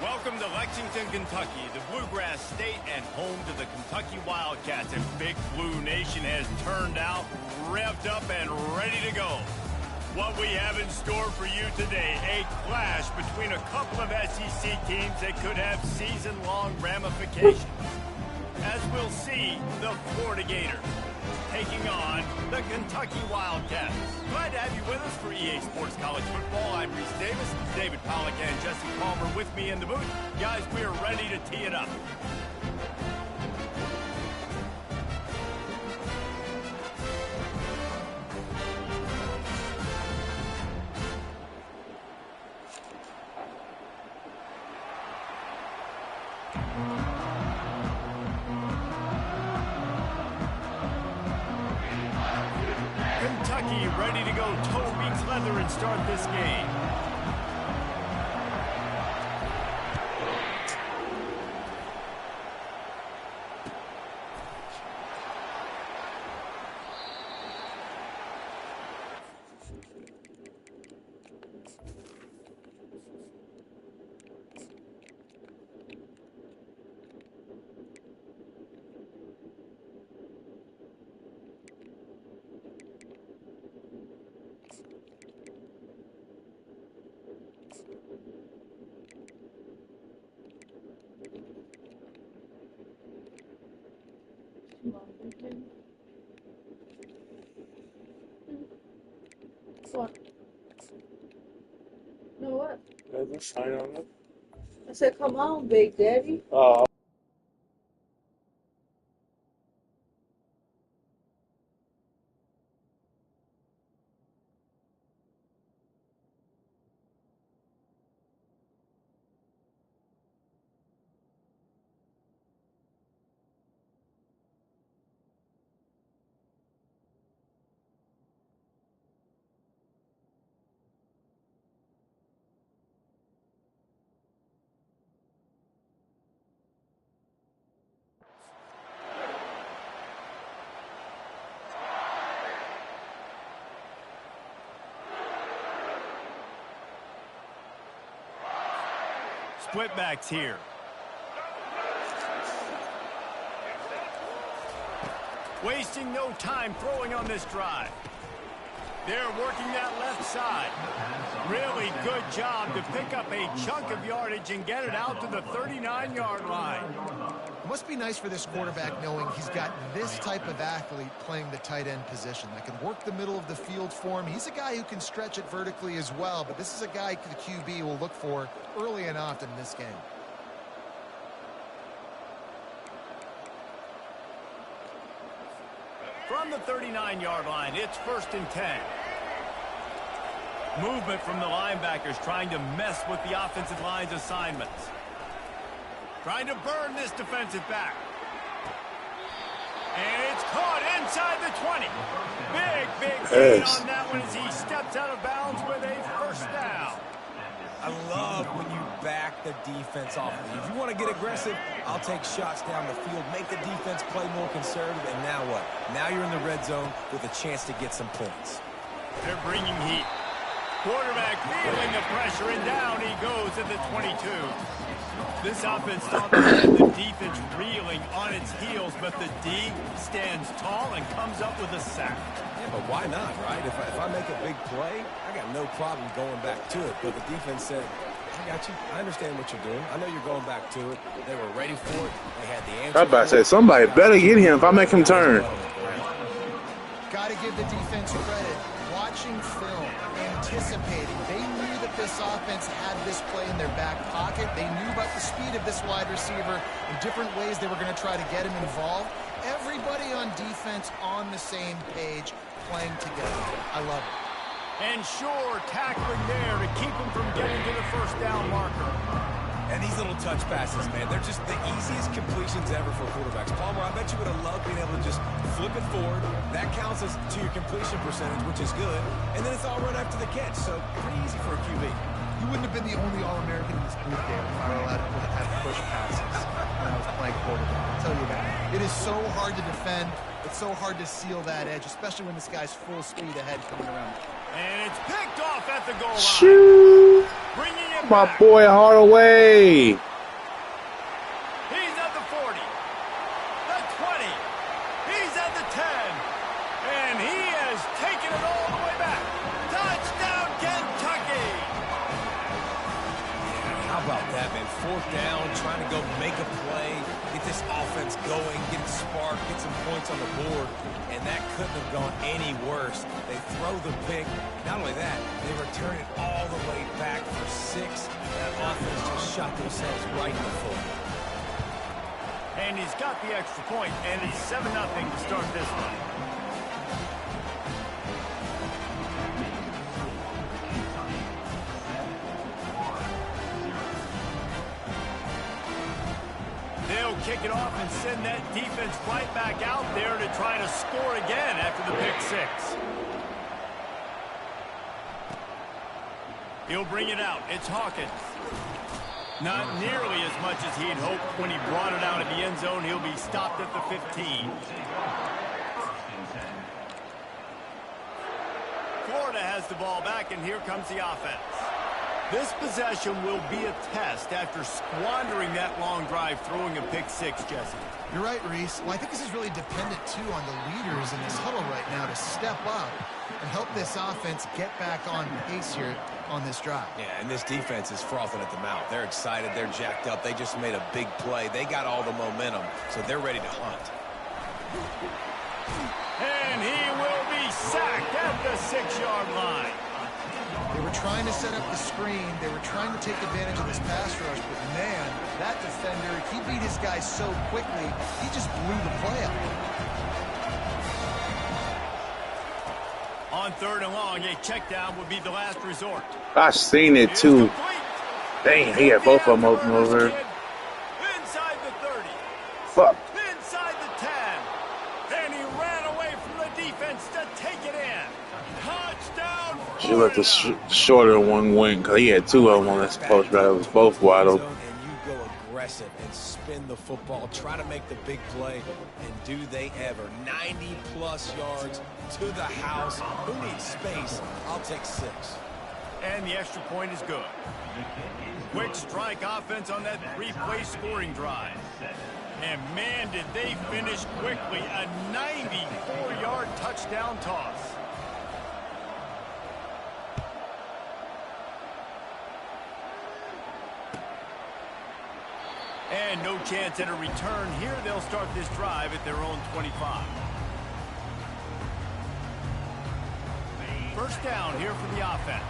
Welcome to Lexington, Kentucky, the Bluegrass State and home to the Kentucky Wildcats. And Big Blue Nation has turned out, revved up, and ready to go. What we have in store for you today, a clash between a couple of SEC teams that could have season-long ramifications. As we'll see, the Florida Gators taking on the Kentucky Wildcats. Glad to have you with us for EA Sports College Football. I'm Reese Davis, David Pollack, and Jesse Palmer with me in the booth. Guys, we're ready to tee it up. Kentucky ready to go toe beats leather and start this game. What? No, what? There's a sign on it. I said, come on, Big Daddy. Oh. Split backs here. Wasting no time throwing on this drive. They're working that left side. Really good job to pick up a chunk of yardage and get it out to the 39-yard line. It must be nice for this quarterback knowing he's got this type of athlete playing the tight end position that can work the middle of the field for him. He's a guy who can stretch it vertically as well, but this is a guy the QB will look for early and often in this game. From the 39-yard line, it's 1st and 10. Movement from the linebackers trying to mess with the offensive line's assignments. Trying to burn this defensive back. And it's caught inside the 20. Big gain on that one as he steps out of bounds with a 1st down. I love when you back the defense off. If you want to get aggressive, I'll take shots down the field, make the defense play more conservative, and now what? Now you're in the red zone with a chance to get some points. They're bringing heat. Quarterback feeling the pressure, and down he goes at the 22. This offense thought they had the defense reeling on its heels, but the D stands tall and comes up with a sack. Yeah, but why not, right? If I make a big play, I got no problem going back to it. But the defense said, I got you. I understand what you're doing. I know you're going back to it. They were ready for it. They had the answer. I was about to say, somebody better get him if I make him turn. Got to give the defense credit. Watching film, anticipating. They knew that this offense had this play in their back pocket. They knew about the speed of this wide receiver in different ways they were going to try to get him involved. Everybody on defense on the same page, playing together. I love it. And sure, tackling there to keep him from getting to the 1st down marker. And these little touch passes, man, they're just the easiest completions ever for quarterbacks. Palmer, I bet you would have loved being able to just flip it forward. That counts as to your completion percentage, which is good. And then it's all run after the catch, so pretty easy for a QB. You wouldn't have been the only All-American in this booth game if I were allowed to have push passes when I was playing quarterback. I'll tell you that. It is so hard to defend. It's so hard to seal that edge, especially when this guy's full speed ahead coming around. And it's picked off at the goal line. Bringing it My boy Hardaway. He's at the 40, the 20, he's at the 10, and he has taken it all the way back. Touchdown, Kentucky! Yeah, how about that, man? 4th down, trying to go make a play, get this offense going, get it sparked, get some points on the board, and that couldn't have gone any worse. They throw the pick. Not only that, they return it all the way back for 6. That offense just shot themselves right in the foot. And he's got the extra point, and it's 7-0 to start this one. They'll kick it off and send that defense right back out there to try to score again after the pick 6. He'll bring it out. It's Hawkins. Not nearly as much as he'd hoped when he brought it out of the end zone. He'll be stopped at the 15. Florida has the ball back, and here comes the offense. This possession will be a test after squandering that long drive, throwing a pick 6, Jesse. You're right, Reese. Well, I think this is really dependent, too, on the leaders in this huddle right now to step up and help this offense get back on pace here on this drive. Yeah, and this defense is frothing at the mouth. They're excited. They're jacked up. They just made a big play. They got all the momentum, so they're ready to hunt. And he will be sacked at the 6-yard line. They were trying to set up the screen. They were trying to take advantage of this pass rush, but man, that defender, he beat his guy so quickly, he just blew the play up. On 3rd and long, a check down would be the last resort. I seen it too. Dang, he had both of them open over. Inside the 30. Fuck. Inside the 10. And he ran away from the defense to take it in. Touchdown, She let the shorter one win because he had 2 of them on this post route. It was both wide open. And you go aggressive and spin the football, try to make the big play, and do they ever. 90-plus yards to the house. Who needs space? I'll take 6. And the extra point is good. Quick strike offense on that 3-play scoring drive. And man, did they finish quickly. A 94-yard touchdown toss. And no chance at a return here. They'll start this drive at their own 25. First down here for the offense.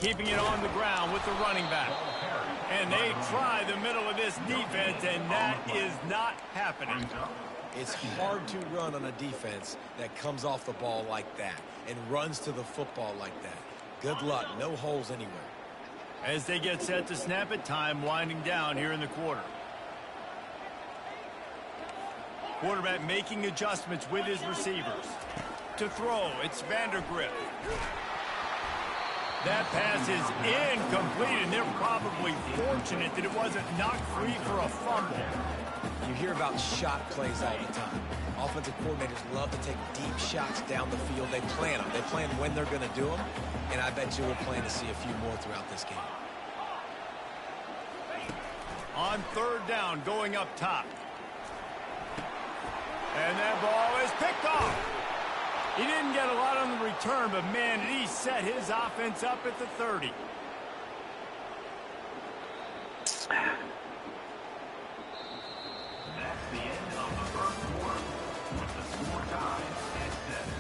Keeping it on the ground with the running back. And they try the middle of this defense, and that is not happening. It's hard to run on a defense that comes off the ball like that and runs to the football like that. Good luck. No holes anywhere. As they get set to snap it, time winding down here in the quarter. Quarterback making adjustments with his receivers. To throw, it's Vandergrift. That pass is incomplete, and they're probably fortunate that it wasn't knocked free for a fumble. You hear about shot plays all the time. Offensive coordinators love to take deep shots down the field. They plan them. They plan when they're going to do them, and I bet you we'll plan to see a few more throughout this game. On 3rd down, going up top. And that ball is picked off. He didn't get a lot on the return, but man, did he set his offense up at the 30. That's the end of the first quarter, with the score tied at 7.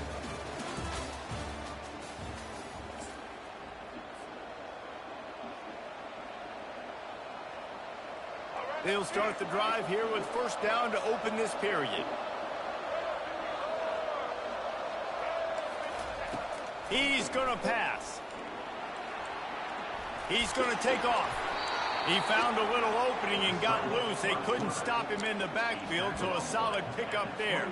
They'll start the drive here with first down to open this period. He's going to pass. He's going to take off. He found a little opening and got loose. They couldn't stop him in the backfield, so a solid pickup there.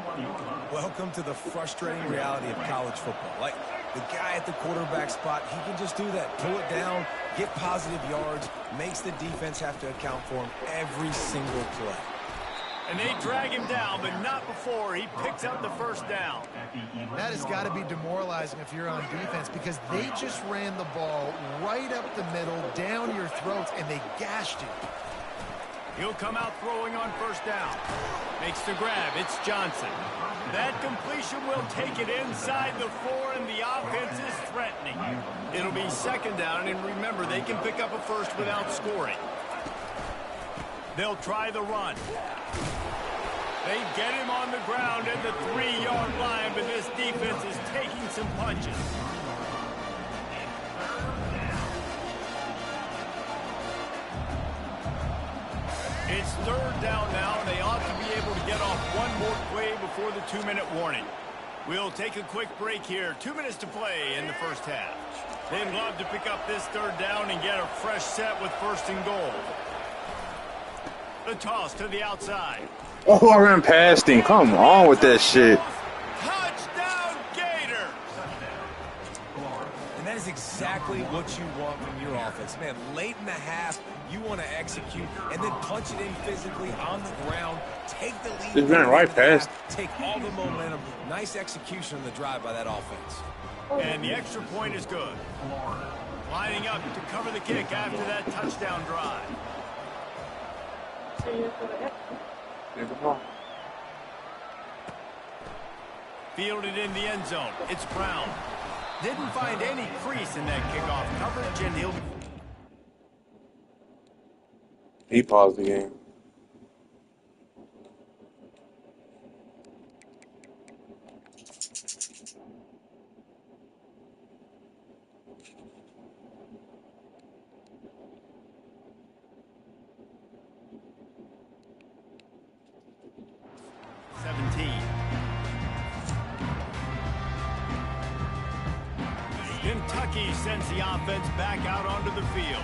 Welcome to the frustrating reality of college football. Like, the guy at the quarterback spot, he can just do that. Pull it down, get positive yards, makes the defense have to account for him every single play. And they drag him down, but not before he picks up the first down. That has got to be demoralizing if you're on defense because they just ran the ball right up the middle, down your throats, and they gashed you. He'll come out throwing on first down. Makes the grab. It's Johnson. That completion will take it inside the 4, and the offense is threatening. It'll be second down, and remember, they can pick up a first without scoring. They'll try the run. They get him on the ground at the 3-yard line, but this defense is taking some punches. It's third down now, and they ought to be able to get off one more play before the 2-minute warning. We'll take a quick break here. 2 minutes to play in the first half. They'd love to pick up this third down and get a fresh set with first and goal. The toss to the outside. Oh, I ran past him. Come on with that shit. Touchdown, Gators! And that is exactly what you want from your offense. Man, late in the half, you want to execute and then punch it in physically on the ground. Take the lead. Just ran right past. Take all the momentum. Nice execution on the drive by that offense. And the extra point is good. Lining up to cover the kick after that touchdown drive. Fielded in the end zone. It's Brown. Didn't find any crease in that kickoff coverage, and He paused the game. Kentucky sends the offense back out onto the field.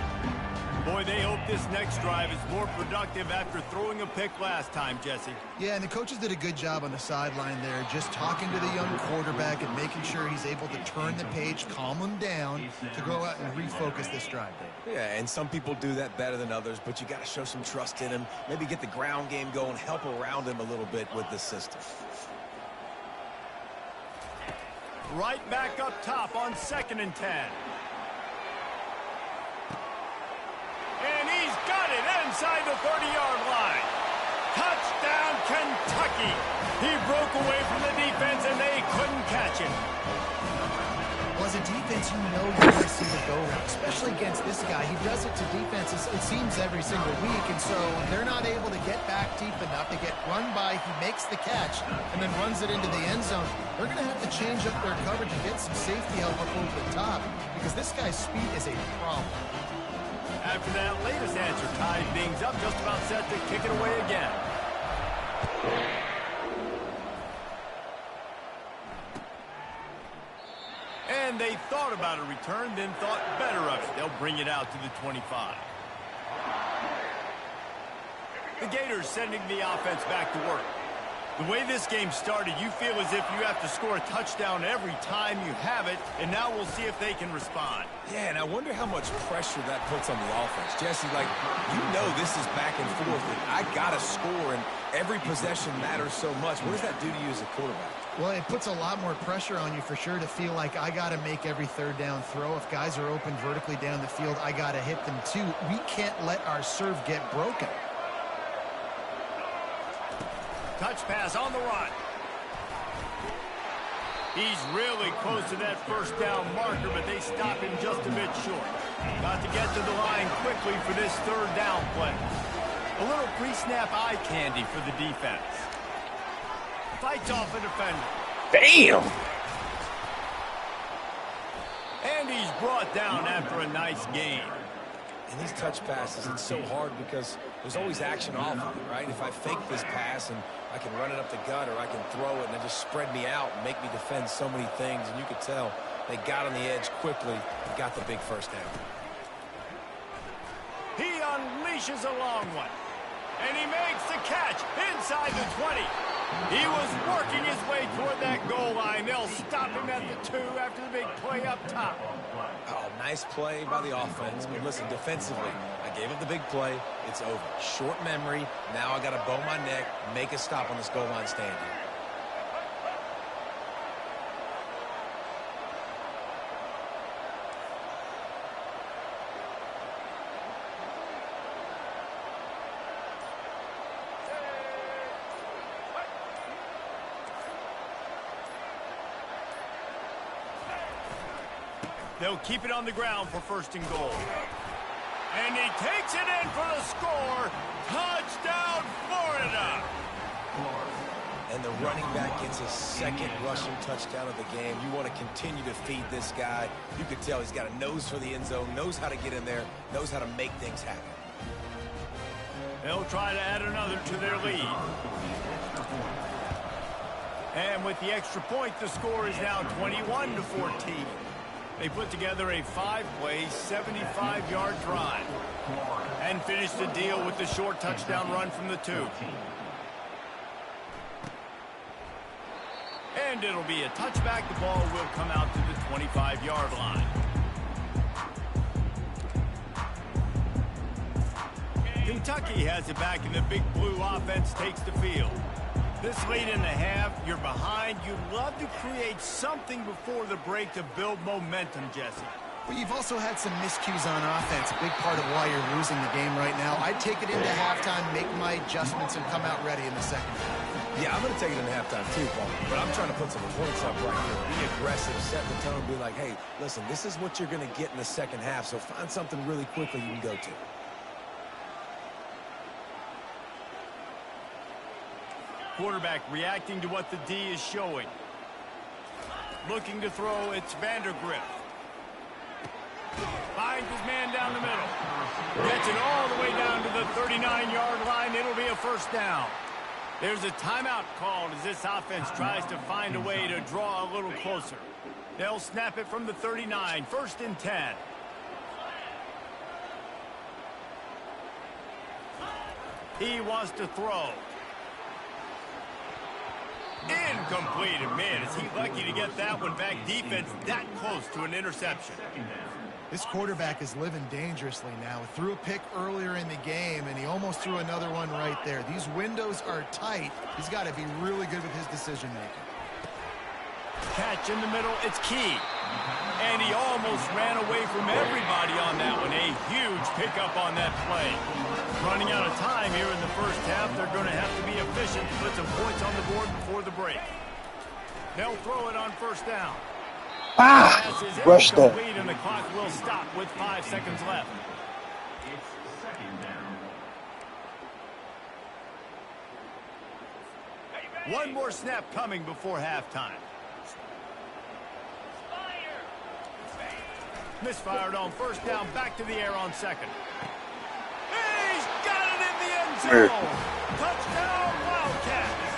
Boy, they hope this next drive is more productive after throwing a pick last time, Jesse. Yeah, and the coaches did a good job on the sideline there, just talking to the young quarterback and making sure he's able to turn the page, calm him down to go out and refocus this drive. Yeah, and some people do that better than others, but you got to show some trust in him. Maybe get the ground game going, help around him a little bit with the system. Right back up top on 2nd and 10. And he's got it inside the 30-yard line. Touchdown, Kentucky. He broke away from the defense, and they couldn't catch him. Well, as a defense, you know you're going to see the go-route, especially against this guy. He does it to defenses, it seems, every single week, and so they're not able to get back deep enough. They get run by, he makes the catch, and then runs it into the end zone. They're going to have to change up their coverage and get some safety help up over the top because this guy's speed is a problem. After that latest answer tied things up, just about set to kick it away again. And they thought about a return, then thought better of it. They'll bring it out to the 25. The Gators sending the offense back to work. The way this game started, you feel as if you have to score a touchdown every time you have it, and now we'll see if they can respond. Yeah, and I wonder how much pressure that puts on the offense. Jesse, like, you know this is back and forth, and I got to score, and every possession matters so much. What does that do to you as a quarterback? Well, it puts a lot more pressure on you for sure to feel like I got to make every third down throw. If guys are open vertically down the field, I got to hit them too. We can't let our serve get broken. Touch pass on the run. He's really close to that first down marker, but they stop him just a bit short. Got to get to the line quickly for this third down play. A little pre-snap eye candy for the defense. Fights off a defender. Damn! And he's brought down after a nice gain. And these touch passes, it's so hard because there's always action off of it, right? If I fake this pass and I can run it up the gut or I can throw it and it just spread me out and make me defend so many things. And you could tell they got on the edge quickly and got the big first down. He unleashes a long one. And he makes the catch inside the 20. He was working his way toward that goal line. They'll stop him at the 2 after the big play up top. Oh, nice play by the offense. But listen, defensively, I gave up the big play. It's over. Short memory. Now I got to bow my neck, make a stop on this goal line stand here. They'll keep it on the ground for 1st and goal. And he takes it in for the score. Touchdown, Florida. And the running back gets his 2nd rushing touchdown of the game. You want to continue to feed this guy. You can tell he's got a nose for the end zone, knows how to get in there, knows how to make things happen. They'll try to add another to their lead. And with the extra point, the score is now 21-14. They put together a 5-play, 75-yard drive and finished the deal with the short touchdown run from the 2. And it'll be a touchback. The ball will come out to the 25-yard line. Kentucky has it back, and the Big Blue offense takes the field. This late in the half, you're behind. You love to create something before the break to build momentum, Jesse. Well, you've also had some miscues on offense, a big part of why you're losing the game right now. I'd take it into halftime, make my adjustments, and come out ready in the 2nd half. Yeah, I'm going to take it into halftime too, Paul. But I'm trying to put some points up right here. Be aggressive, set the tone, be like, hey, listen, this is what you're going to get in the 2nd half, so find something really quickly you can go to. Quarterback reacting to what the D is showing. Looking to throw, it's Vandergrift. Finds his man down the middle. Gets it all the way down to the 39-yard line. It'll be a 1st down. There's a timeout called as this offense tries to find a way to draw a little closer. They'll snap it from the 39, 1st and 10. He wants to throw. Incomplete, and man, is he lucky to get that one back. Defense that close to an interception. This quarterback is living dangerously now. Threw a pick earlier in the game, and he almost threw another one right there. These windows are tight. He's got to be really good with his decision-making. Catch in the middle, it's key. And he almost ran away from everybody on that one. A huge pickup on that play. Running out of time here in the 1st half. They're going to have to be efficient to put some points on the board before the break. They'll throw it on 1st down. Rushed there. And the clock will stop with 5 seconds left. It's 2nd down. One more snap coming before halftime. Misfired on 1st down, back to the air on 2nd. He's got it in the end zone. Touchdown, Wildcats.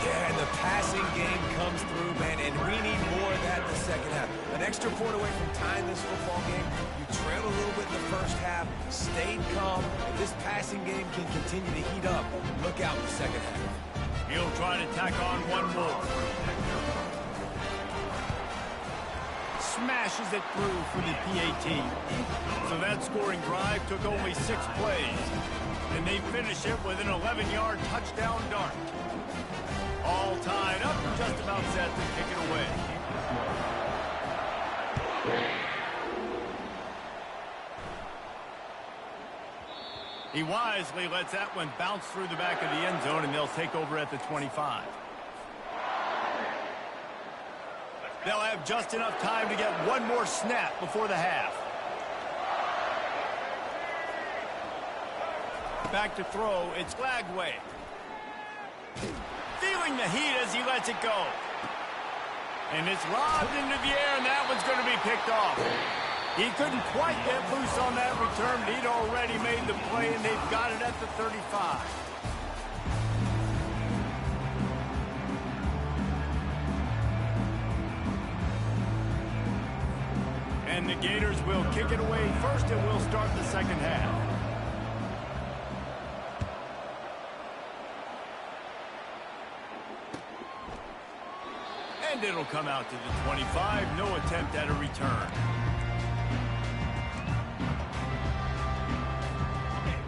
Yeah, and the passing game comes through, man, and we need more of that in the 2nd half. An extra point away from tying this football game. You trailed a little bit in the 1st half, stayed calm. If this passing game can continue to heat up, look out in the 2nd half. He'll try to tack on one more. Smashes it through for the PAT. So that scoring drive took only 6 plays. And they finish it with an 11-yard touchdown dart. All tied up, just about set to kick it away. He wisely lets that one bounce through the back of the end zone, and they'll take over at the 25. They'll have just enough time to get one more snap before the half. Back to throw, it's Lagway. Feeling the heat as he lets it go. And it's lobbed into the air, and that one's going to be picked off. He couldn't quite get loose on that return, but he'd already made the play, and they've got it at the 35. And the Gators will kick it away first, and we'll start the 2nd half. And it'll come out to the 25. No attempt at a return.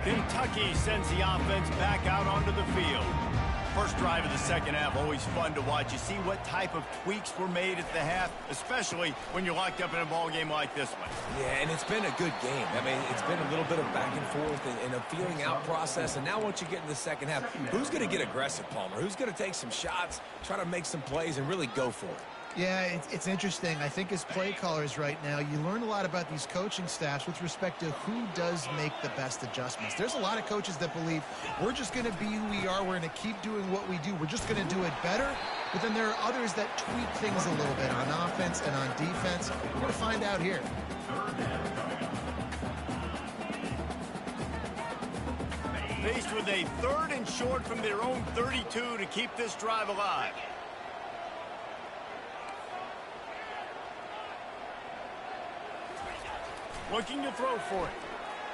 Kentucky sends the offense back out onto the field. First drive of the second half, always fun to watch. You see what type of tweaks were made at the half, especially when you're locked up in a ball game like this one. Yeah, and it's been a good game. I mean, it's been a little bit of back and forth and a feeling out process. And now once you get in the second half, who's going to get aggressive, Palmer? Who's going to take some shots, try to make some plays, and really go for it? Yeah, it's interesting. I think as play callers right now, you learn a lot about these coaching staffs with respect to who does make the best adjustments. There's a lot of coaches that believe we're just going to be who we are. We're going to keep doing what we do. We're just going to do it better. But then there are others that tweak things a little bit on offense and on defense. We're going to find out here. Faced with a 3rd and short from their own 32 to keep this drive alive. Looking to throw for it.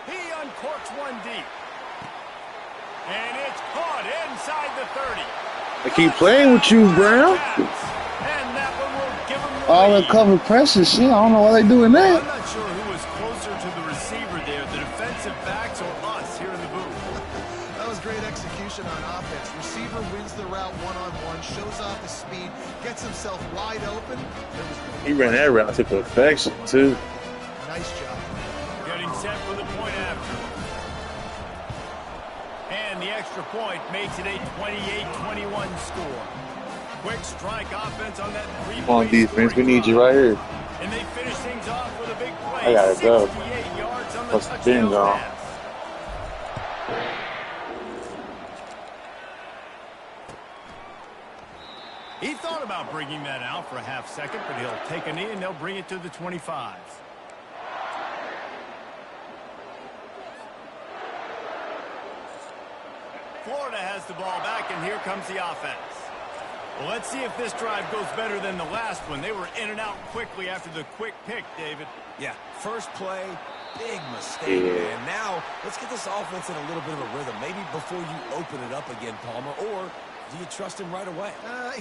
He uncorks one deep. And it's caught inside the 30. I keep playing with you, Brown. And that one will give him the All lead. that cover press and shit. I don't know why they doing that. I'm not sure who was closer to the receiver there, the defensive backs or us here in the booth. That was great execution on offense. Receiver wins the route one-on-one, shows off the speed, gets himself wide open. He ran that route to perfection, too. Nice job. Getting set for the point after. And the extra point makes it a 28-21 score. Quick strike offense on that three-point. Come on, defense. We need you right here. And they finish things off with a big play. I gotta go. 68 yards on the Must have touchdown been gone. pass. He thought about bringing that out for a half second, but he'll take a knee and they'll bring it to the 25. Florida has the ball back, and here comes the offense. Well, let's see if this drive goes better than the last one. They were in and out quickly after the quick pick, David. Yeah, first play, big mistake, man. Now, let's get this offense in a little bit of a rhythm. Maybe before you open it up again, Palmer, or do you trust him right away?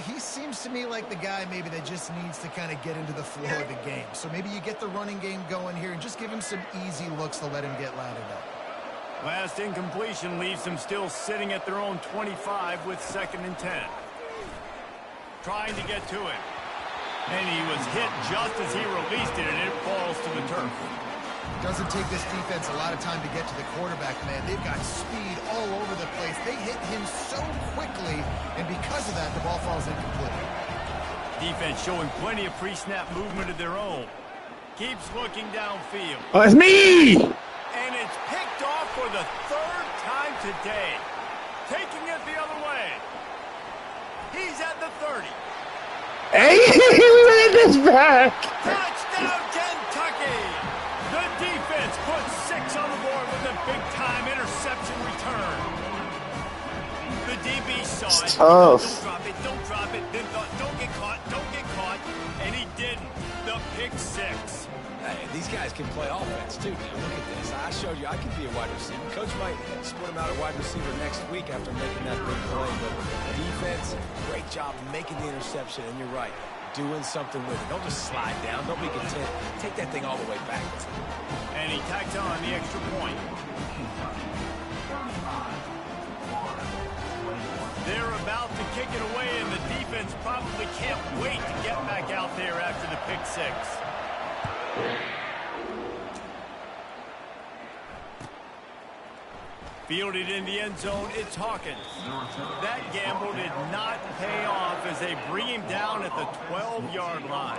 He seems to me like the guy maybe that just needs to kind of get into the flow of the game. So maybe you get the running game going here and just give him some easy looks to let him get lathered up. Last incompletion leaves them still sitting at their own 25 with 2nd and 10. Trying to get to it. And he was hit just as he released it, and it falls to the turf. Doesn't take this defense a lot of time to get to the quarterback, man. They've got speed all over the place. They hit him so quickly, and because of that, the ball falls incomplete. Defense showing plenty of pre-snap movement of their own. Keeps looking downfield. Oh, it's me! And it's picked off for the 3rd time today. Taking it the other way. He's at the 30. Hey, we ran this back. Touchdown, Kentucky! The defense puts 6 on the board with a big-time interception return. The DB saw it. Tough. Don't drop it. Then thought, don't get caught. And he didn't. The pick 6. Hey, these guys can play offense, too. Now, look at this. I showed you I can be a wide receiver. Coach might split him out a wide receiver next week after making that big play. But defense, great job making the interception. And you're right, doing something with it. Don't just slide down. Don't be content. Take that thing all the way back. And he tacked on the extra point. They're about to kick it away, and the defense probably can't wait to get back out there after the pick 6. Fielded in the end zone, it's Hawkins. That gamble did not pay off as they bring him down at the 12-yard line.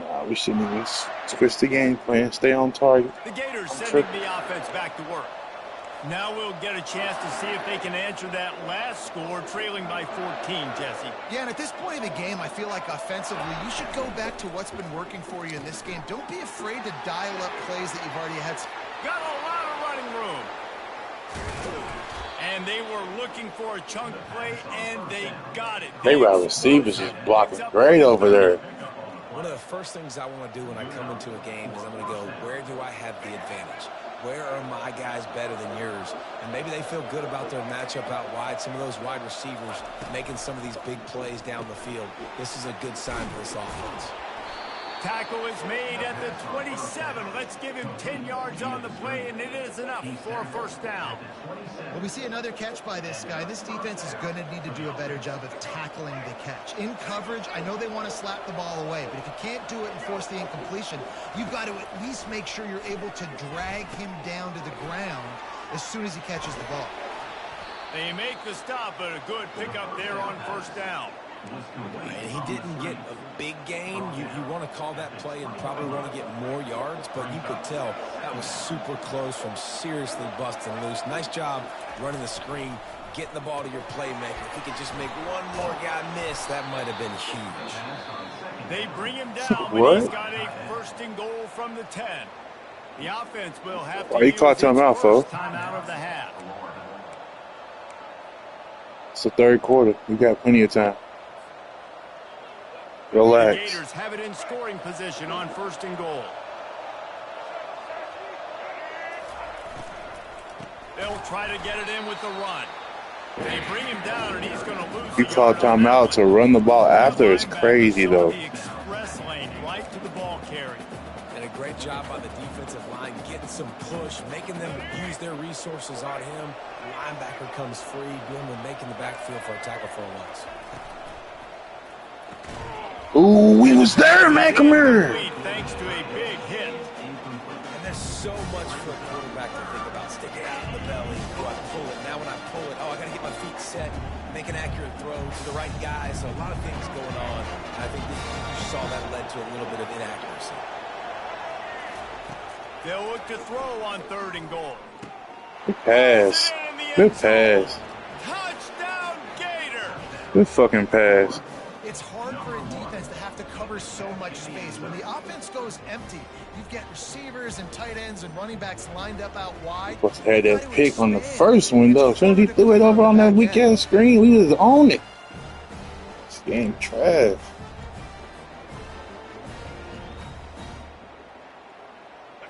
Nah, we shouldn't even switch the game plan. Stay on target. The Gators sending the offense back to work. Now we'll get a chance to see if they can answer that last score, trailing by 14, Jesse. Yeah, and at this point of the game, I feel like offensively, you should go back to what's been working for you in this game. Don't be afraid to dial up plays that you've already had. Got a lot of running room. And they were looking for a chunk play, and they got it. They wide receivers is blocking great over there. One of the first things I want to do when I come into a game is I'm going to go, where do I have the advantage? where are my guys better than yours? And maybe they feel good about their matchup out wide. Some of those wide receivers making some of these big plays down the field. This is a good sign for this offense. Tackle is made at the 27. Let's give him 10 yards on the play, and it is enough for a first down. Well, we see another catch by this guy. This defense is going to need to do a better job of tackling the catch. In coverage, I know they want to slap the ball away, but if you can't do it and force the incompletion, you've got to at least make sure you're able to drag him down to the ground as soon as he catches the ball. They make the stop, but a good pickup there on first down. He didn't get a big gain. You want to call that play and probably want to get more yards, but you could tell that was super close from seriously busting loose. Nice job running the screen, getting the ball to your playmaker. If he could just make one more guy miss, that might have been huge. They bring him down, but he's got a first and goal from the 10. The offense will have to use its first timeout of the half. It's the third quarter. You got plenty of time. Relax. The Gators have it in scoring position on first and goal. They'll try to get it in with the run. They bring him down, and he's going to lose. You call timeout to run the ball after. It's crazy, though. The express lane right to the ball carry. And a great job by the defensive line, getting some push, making them use their resources on him. The linebacker comes free, being able to make in the backfield for a tackle for a loss. Ooh, we was there, man. Come here. Thanks to a big hit. And there's so much for a quarterback to think about. Sticking out in the belly. Do I pull it? Now when I pull it, I got to get my feet set, make an accurate throw to the right guy. So a lot of things going on. I think that you saw that led to a little bit of inaccuracy. They'll look to throw on third and goal. Good pass. Good pass. Touchdown, Gator. Good fucking pass. It's hard for a defense to have to cover so much space. When the offense goes empty, you've got receivers and tight ends and running backs lined up out wide. Must have had that pick on the first one, though. As soon as he threw it over on that weak-ass screen, we was on it. This game trash.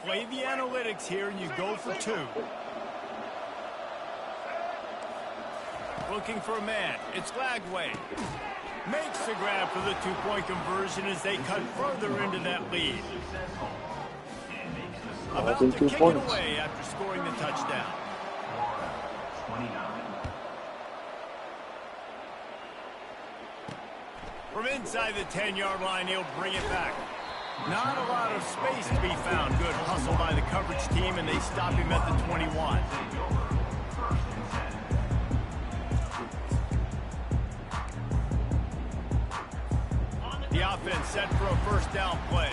Play the analytics here, and you go for two. Looking for a man. It's Lagway. Makes the grab for the two-point conversion as they cut further into that lead. About to kick it away after scoring the touchdown. From inside the 10-yard line, he'll bring it back. Not a lot of space to be found. Good hustle by the coverage team, and they stop him at the 21. The offense set for a first down play.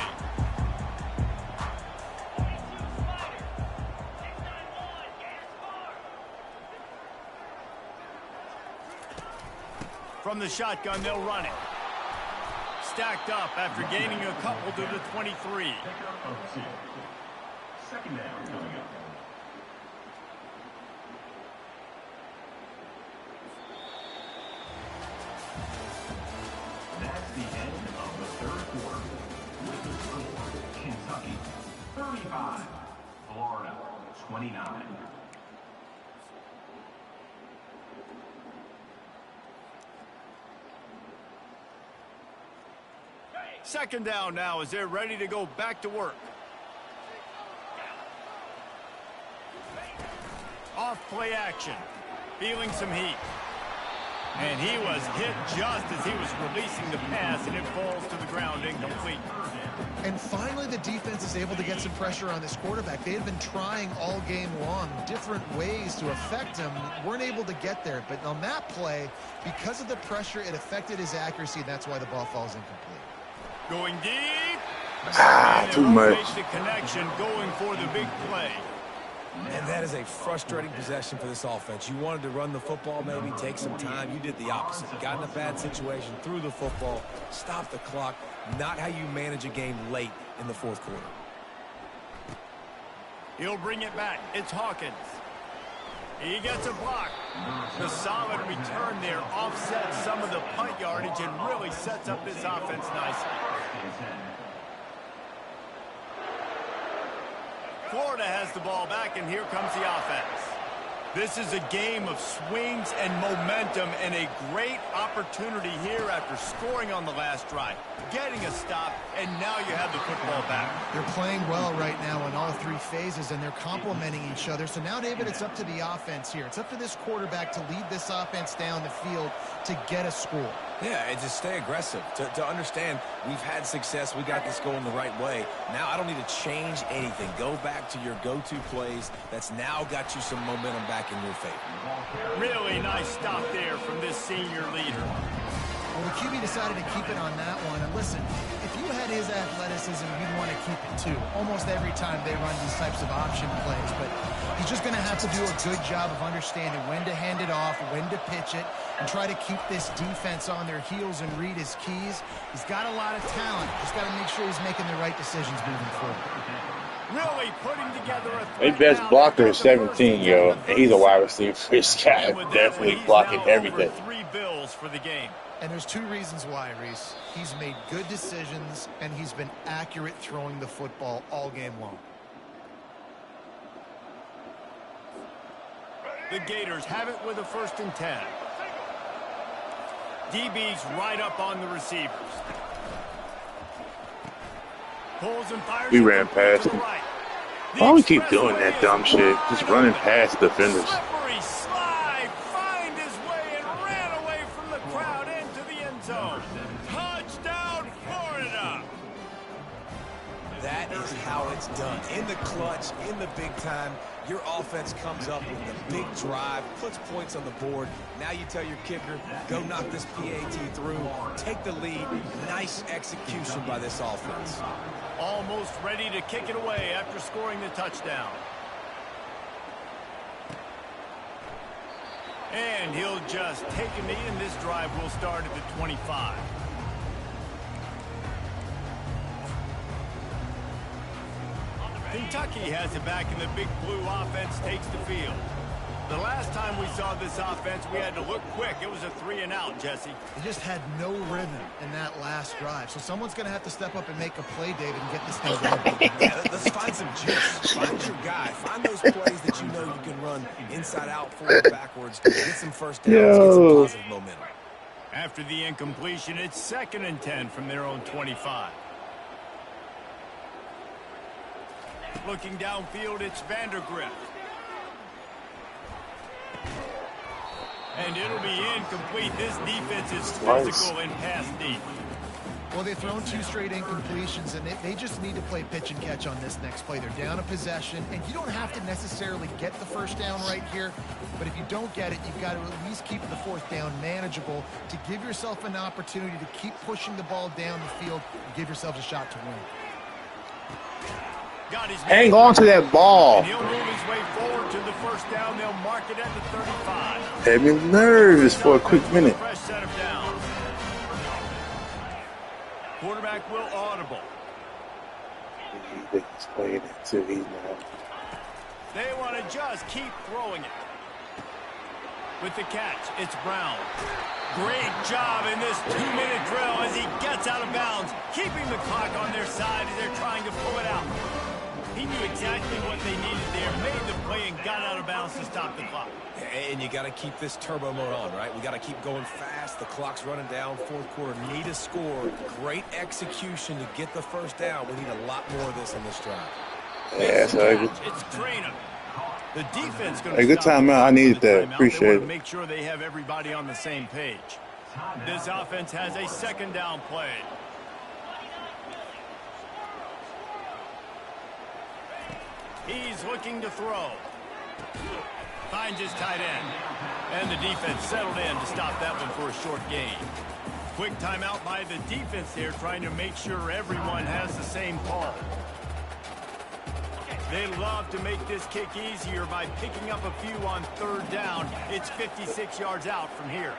From the shotgun, they'll run it. Stacked up after gaining a couple to the 23. Second down coming up. That's the end of the third quarter. With the score, Kentucky 35, Florida 29. Second down now as they're ready to go back to work. Off play action. Feeling some heat. And he was hit just as he was releasing the pass, and it falls to the ground incomplete. And finally, the defense is able to get some pressure on this quarterback. They had been trying all game long different ways to affect him. Weren't able to get there. But on that play, because of the pressure, it affected his accuracy, and that's why the ball falls incomplete. Going deep. Too much. Make the connection, going for the big play. And that is a frustrating possession for this offense. You wanted to run the football, maybe take some time. You did the opposite. Got in a bad situation, threw the football, stopped the clock. Not how you manage a game late in the fourth quarter. He'll bring it back. It's Hawkins. He gets a block. The solid return there offsets some of the punt yardage and really sets up this offense nicely. Florida has the ball back, and here comes the offense. This is a game of swings and momentum, and a great opportunity here after scoring on the last drive, getting a stop, and now you have the football back. They're playing well right now in all three phases, and they're complementing each other. So now, David, it's up to the offense here. It's up to this quarterback to lead this offense down the field to get a score. Yeah, and just stay aggressive. To understand we've had success, we got this going the right way. Now I don't need to change anything. Go back to your go-to plays. That's now got you some momentum back in your favor. Really nice stop there from this senior leader. Well, the QB decided to keep it on that one. And listen, if you had his athleticism, you'd want to keep it too. Almost every time they run these types of option plays. But he's just going to have to do a good job of understanding when to hand it off, when to pitch it, and try to keep this defense on their heels and read his keys. He's got a lot of talent. Just got to make sure he's making the right decisions moving forward. Really putting together a Their best blocker is 17, yo. And he's a wide receiver. This guy definitely blocking everything. 3 bills for the game. And there's 2 reasons why, Reese. He's made good decisions, and he's been accurate throwing the football all game long. The Gators have it with a 1st and 10. DB's right up on the receivers. Pulls and fires. We ran past him. Why we keep doing that dumb shit? Just running past defenders. Slippery slide, find his way and ran away from the crowd into the end zone. Touchdown, Florida. That is how it's done. In the clutch, in the big time, your offense comes up with a big drive, puts points on the board. Now you tell your kicker, go knock this PAT through, take the lead. Nice execution by this offense. Almost ready to kick it away after scoring the touchdown. And he'll just take a knee, and this drive will start at the 25. Kentucky has it back, and the Big Blue offense takes the field. The last time we saw this offense, we had to look quick. It was a 3-and-out, Jesse. They just had no rhythm in that last drive. So someone's going to have to step up and make a play, David, and get this thing going. Yeah, let's find some juice. Find your guy. Find those plays that you know you can run inside out, forward, backwards. Get some first downs, get some positive momentum. After the incompletion, it's 2nd and 10 from their own 25. Looking downfield, it's Vandergrift. And it'll be incomplete. This defense is physical and pass deep. Well, they've thrown 2 straight incompletions, and they just need to play pitch and catch on this next play. They're down a possession, and you don't have to necessarily get the 1st down right here, but if you don't get it, you've got to at least keep the 4th down manageable to give yourself an opportunity to keep pushing the ball down the field and give yourselves a shot to win. Hang on to that ball. And he'll move his way forward to the 1st down. They'll mark it at the 35. Had me nervous for a quick minute. Fresh set of downs. Quarterback will audible. He's playing it too. He's not. They want to just keep throwing it. With the catch, it's Brown. Great job in this 2-minute drill as he gets out of bounds, keeping the clock on their side as they're trying to pull it out. He knew exactly what they needed there, made the play, and got out of bounds to stop the clock. And you got to keep this turbo mode on, right? We got to keep going fast. The clock's running down. 4th quarter, need a score. Great execution to get the 1st down. We need a lot more of this in this drive. Yeah, so it's Traynham. The defense going to a good timeout. I needed that. Appreciate it. Make sure they have everybody on the same page. This offense has a 2nd down play. He's looking to throw. Finds his tight end. And the defense settled in to stop that one for a short gain. Quick timeout by the defense there, trying to make sure everyone has the same call. They love to make this kick easier by picking up a few on 3rd down. It's 56 yards out from here.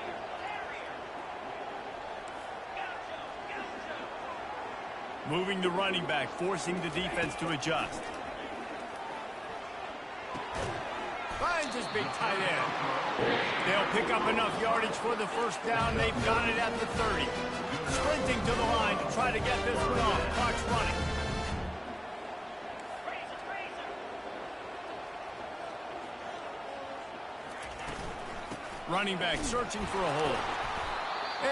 Moving the running back, forcing the defense to adjust. Finds his big tight end. They'll pick up enough yardage for the 1st down. They've got it at the 30. Sprinting to the line to try to get this one off. Clock's running. Running back searching for a hole.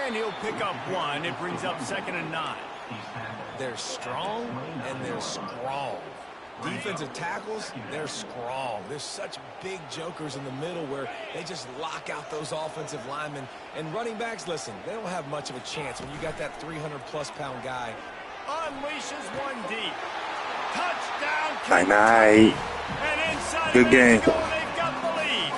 And he'll pick up one. It brings up 2nd and 9. They're strong and they're strong. Defensive tackles, they're strong. There's such big jokers in the middle where they just lock out those offensive linemen. And running backs, listen, they don't have much of a chance when you got that 300-plus pound guy. Unleashes one deep. Touchdown. Night. And inside Good game. they've got the lead.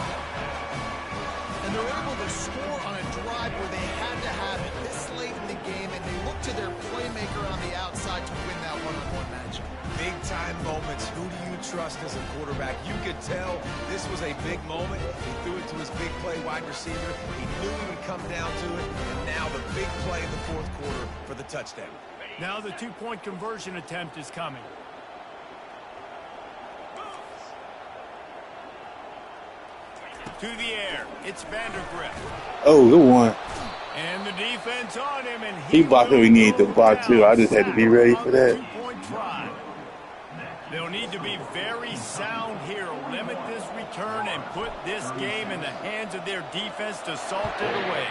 And they're able to score on a drive where they had to have it this late in the game, and they look to their playmaker on the outside to win that one-on-one matchup. Big-time moments. Who do you trust as a quarterback? You could tell this was a big moment. He threw it to his big play wide receiver. He knew he would come down to it, and now the big play in the 4th quarter for the touchdown. Now the 2-point conversion attempt is coming. To the air. It's Vandergrift. Oh, good one. And the defense on him, and He blocked what we needed to block, too. I just had to be ready for that. They'll need to be very sound here, limit this return, and put this game in the hands of their defense to salt it away.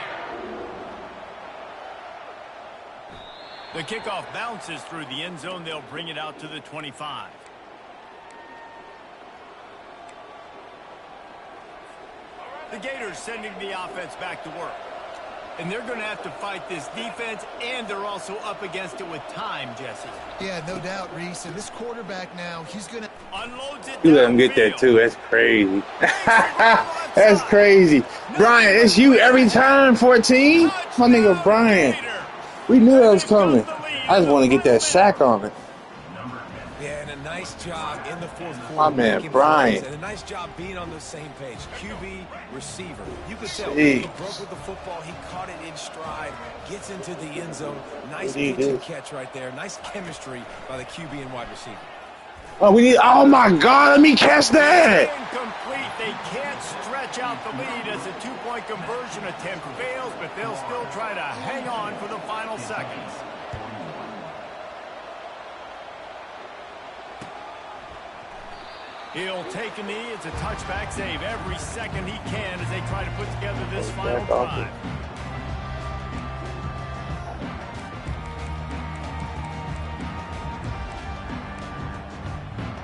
The kickoff bounces through the end zone. They'll bring it out to the 25. The Gators sending the offense back to work. And they're going to have to fight this defense, and they're also up against it with time, Jesse. Yeah, no doubt, Reese. And this quarterback now, he's going to unload it. You let him get that, too. That's crazy. That's crazy. Brian, it's you every time, 14. My nigga, Brian. We knew that was coming. I just want to get that sack on it. Yeah, and a nice job in the 4th quarter. My man, Brian. And a nice job being on the same page. QB, receiver. You could tell Jeez. he broke with the football. He caught it in stride. Gets into the end zone. Nice pitch and catch right there. Nice chemistry by the QB and wide receiver. Oh, we need. Oh my God! Let me catch that. Incomplete. They can't stretch out the lead as a 2-point conversion attempt fails, but they'll still try to hang on for the final seconds. He'll take a knee. It's a touchback save every second he can as they try to put together this final drive.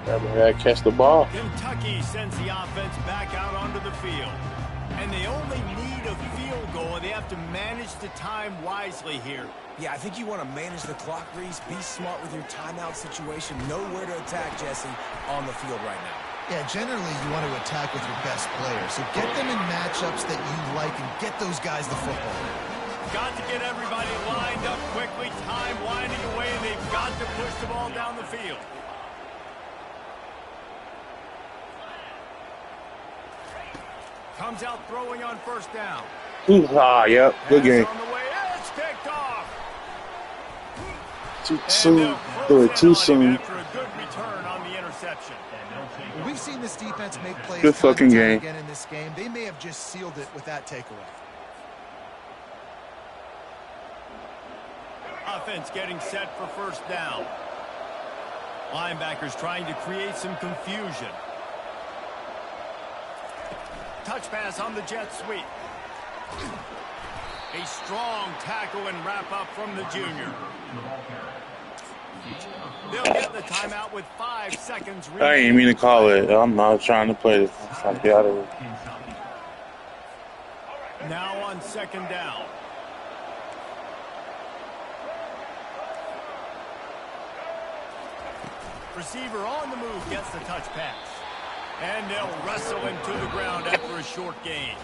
Gotta catch the ball. Kentucky sends the offense back out onto the field. And they only need a field goal, and they have to manage the time wisely here. Yeah, I think you want to manage the clock, Reese. Be smart with your timeout situation. Know where to attack, Jesse, on the field right now. Yeah, generally you want to attack with your best players. So get them in matchups that you like and get those guys the football. Got to get everybody lined up quickly. Time winding away, and they've got to push the ball down the field. Comes out throwing on 1st down. Yep. Good game. On the way. It's picked off. Too soon. Do it too soon. After a good return on the interception. We've seen this defense make plays Good time fucking and time game. again in this game. They may have just sealed it with that takeaway. Offense getting set for 1st down. Linebackers trying to create some confusion. Touch pass on the jet sweep. A strong tackle and wrap up from the junior. They'll get the timeout with 5 seconds remaining. I ain't mean to call it. I'm not trying to play this. I'm trying to get out of it. Now on 2nd down. Receiver on the move gets the touch pass. And they'll wrestle him to the ground after a short gain.